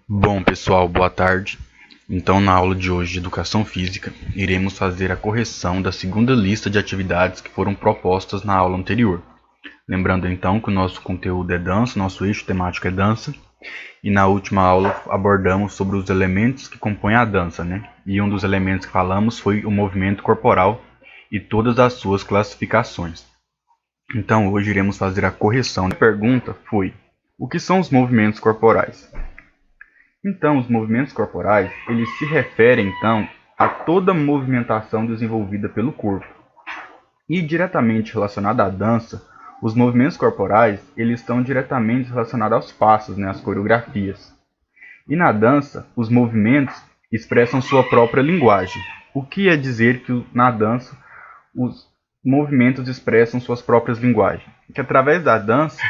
Bom, pessoal, boa tarde. Então, na aula de hoje de Educação Física, iremos fazer a correção da segunda lista de atividades que foram propostas na aula anterior. Lembrando, então, que o nosso conteúdo é dança, nosso eixo temático é dança, e na última aula abordamos sobre os elementos que compõem a dança, né? E um dos elementos que falamos foi o movimento corporal e todas as suas classificações. Então, hoje iremos fazer a correção. A pergunta foi: o que são os movimentos corporais? Então, os movimentos corporais, eles se referem, então, a toda movimentação desenvolvida pelo corpo. E diretamente relacionado à dança, os movimentos corporais, eles estão diretamente relacionados aos passos, né, às coreografias. E na dança, os movimentos expressam sua própria linguagem. O que é dizer que na dança os movimentos expressam suas próprias linguagens? Que através da dança,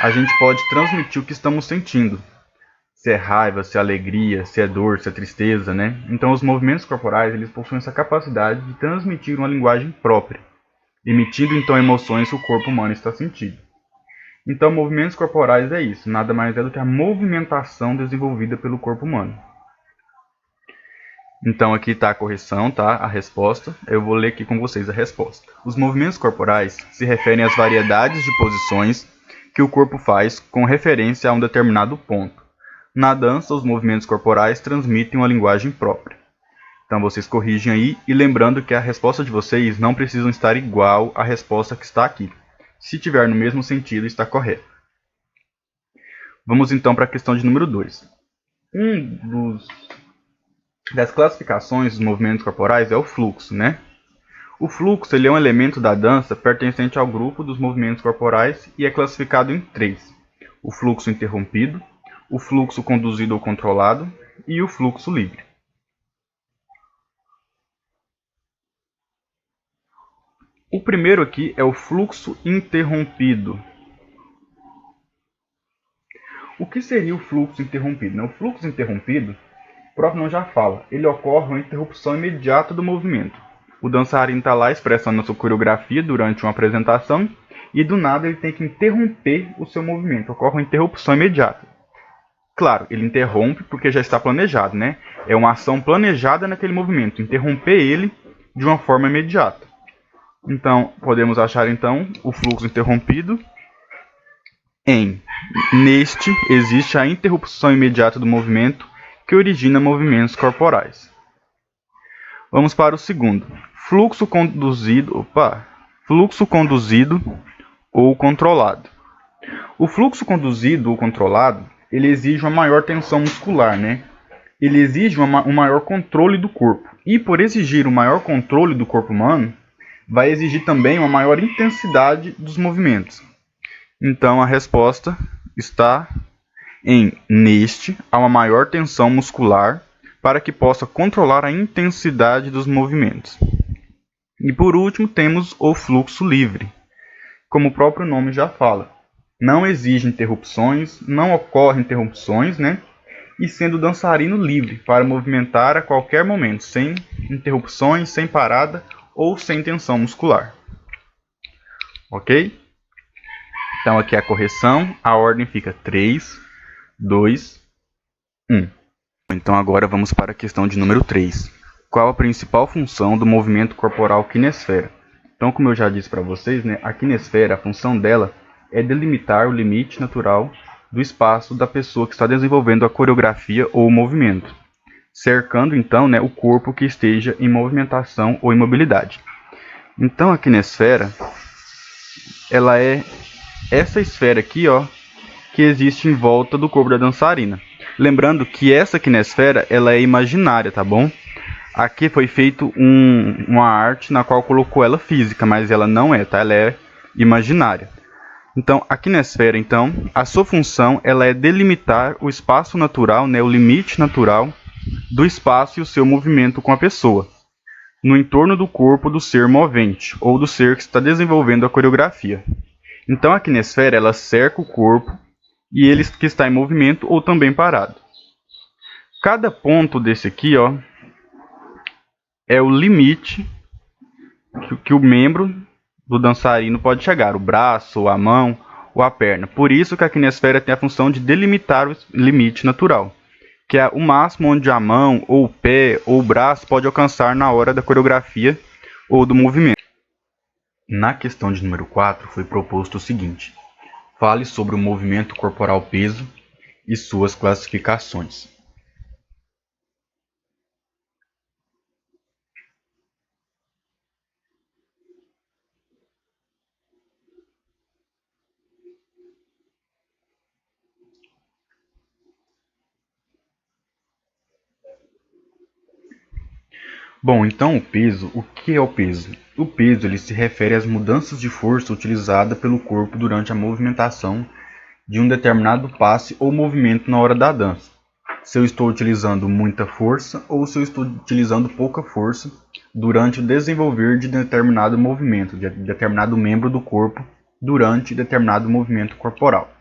a gente pode transmitir o que estamos sentindo. Se é raiva, se é alegria, se é dor, se é tristeza, né? Então os movimentos corporais, eles possuem essa capacidade de transmitir uma linguagem própria, emitindo então emoções que o corpo humano está sentindo. Então movimentos corporais é isso, nada mais é do que a movimentação desenvolvida pelo corpo humano. Então aqui está a correção, tá? A resposta. Eu vou ler aqui com vocês a resposta. Os movimentos corporais se referem às variedades de posições que o corpo faz com referência a um determinado ponto. Na dança, os movimentos corporais transmitem uma linguagem própria. Então vocês corrigem aí, e lembrando que a resposta de vocês não precisa estar igual à resposta que está aqui. Se tiver no mesmo sentido, está correto. Vamos então para a questão de número 2. Das classificações dos movimentos corporais é o fluxo, né? O fluxo ele é um elemento da dança pertencente ao grupo dos movimentos corporais e é classificado em 3. O fluxo interrompido, o fluxo conduzido ou controlado e o fluxo livre. O primeiro aqui é o fluxo interrompido. O que seria o fluxo interrompido? O fluxo interrompido, o próprio nome já fala, ele ocorre uma interrupção imediata do movimento. O dançarino está lá expressando a sua coreografia durante uma apresentação e do nada ele tem que interromper o seu movimento, ocorre uma interrupção imediata. Claro, ele interrompe porque já está planejado, né? É uma ação planejada naquele movimento, interromper ele de uma forma imediata. Então, podemos achar então o fluxo interrompido neste existe a interrupção imediata do movimento que origina movimentos corporais. Vamos para o segundo. Fluxo conduzido ou controlado. O fluxo conduzido ou controlado, ele exige uma maior tensão muscular, né? Ele exige um maior controle do corpo. E por exigir um maior controle do corpo humano, vai exigir também uma maior intensidade dos movimentos. Então a resposta está neste há uma maior tensão muscular para que possa controlar a intensidade dos movimentos. E por último temos o fluxo livre. Como o próprio nome já fala, não exige interrupções, não ocorre interrupções, né? E sendo o dançarino livre para movimentar a qualquer momento, sem interrupções, sem parada ou sem tensão muscular. Ok? Então aqui é a correção, a ordem fica 3, 2, 1. Então agora vamos para a questão de número 3. Qual a principal função do movimento corporal quinesfera? Então, como eu já disse para vocês, né, a quinesfera, a função dela é delimitar o limite natural do espaço da pessoa que está desenvolvendo a coreografia ou o movimento, cercando então, né, o corpo que esteja em movimentação ou imobilidade. Então a quinesfera, ela é essa esfera aqui, ó, que existe em volta do corpo da dançarina. Lembrando que essa quinesfera, ela é imaginária, tá bom? Aqui foi feito uma arte na qual colocou ela física, mas ela não é, tá? Ela é imaginária. Então, a quinesfera, então, a sua função ela é delimitar o espaço natural, né, o limite natural do espaço e o seu movimento com a pessoa, no entorno do corpo do ser movente, ou do ser que está desenvolvendo a coreografia. Então, a quinesfera, ela cerca o corpo e ele que está em movimento ou também parado. Cada ponto desse aqui, ó, é o limite que o membro do dançarino pode chegar, o braço, a mão ou a perna. Por isso que a quinesfera tem a função de delimitar o limite natural. que é o máximo onde a mão, ou o pé, ou o braço pode alcançar na hora da coreografia ou do movimento. Na questão de número 4, foi proposto o seguinte: fale sobre o movimento corporal peso e suas classificações. Bom, então o que é o peso? O peso ele se refere às mudanças de força utilizada pelo corpo durante a movimentação de um determinado passe ou movimento na hora da dança. Se eu estou utilizando muita força ou se eu estou utilizando pouca força durante o desenvolver de determinado movimento, de determinado membro do corpo durante determinado movimento corporal.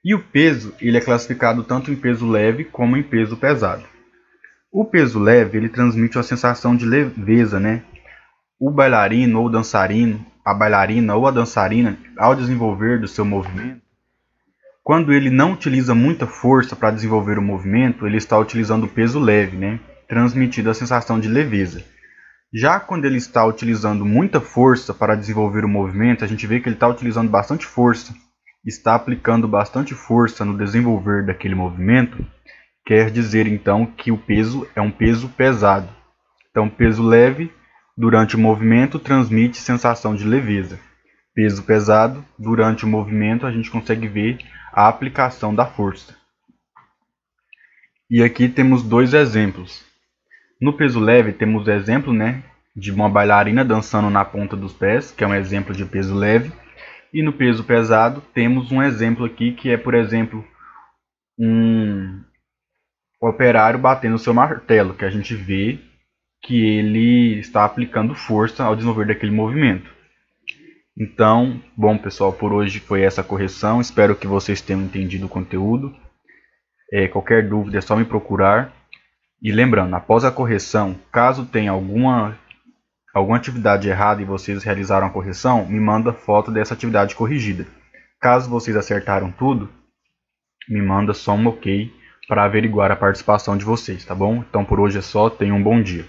E o peso ele é classificado tanto em peso leve como em peso pesado. O peso leve ele transmite uma sensação de leveza, né? O bailarino ou dançarino, a bailarina ou a dançarina, ao desenvolver do seu movimento, quando ele não utiliza muita força para desenvolver o movimento, ele está utilizando o peso leve, né? Transmitindo a sensação de leveza. Já quando ele está utilizando muita força para desenvolver o movimento, a gente vê que ele está utilizando bastante força, está aplicando bastante força no desenvolver daquele movimento, quer dizer então que o peso é um peso pesado. Então, peso leve durante o movimento transmite sensação de leveza. Peso pesado, durante o movimento a gente consegue ver a aplicação da força. E aqui temos dois exemplos. No peso leve temos o exemplo, né, de uma bailarina dançando na ponta dos pés, que é um exemplo de peso leve. E no peso pesado temos um exemplo aqui que é, por exemplo, um operário batendo seu martelo, que a gente vê que ele está aplicando força ao desenvolver daquele movimento. Então, bom pessoal, por hoje foi essa correção. Espero que vocês tenham entendido o conteúdo. Qualquer dúvida é só me procurar. E lembrando, após a correção, caso tenha alguma atividade errada e vocês realizaram a correção, me manda foto dessa atividade corrigida. Caso vocês acertaram tudo, me manda só um ok para averiguar a participação de vocês, tá bom? Então por hoje é só, tenham um bom dia.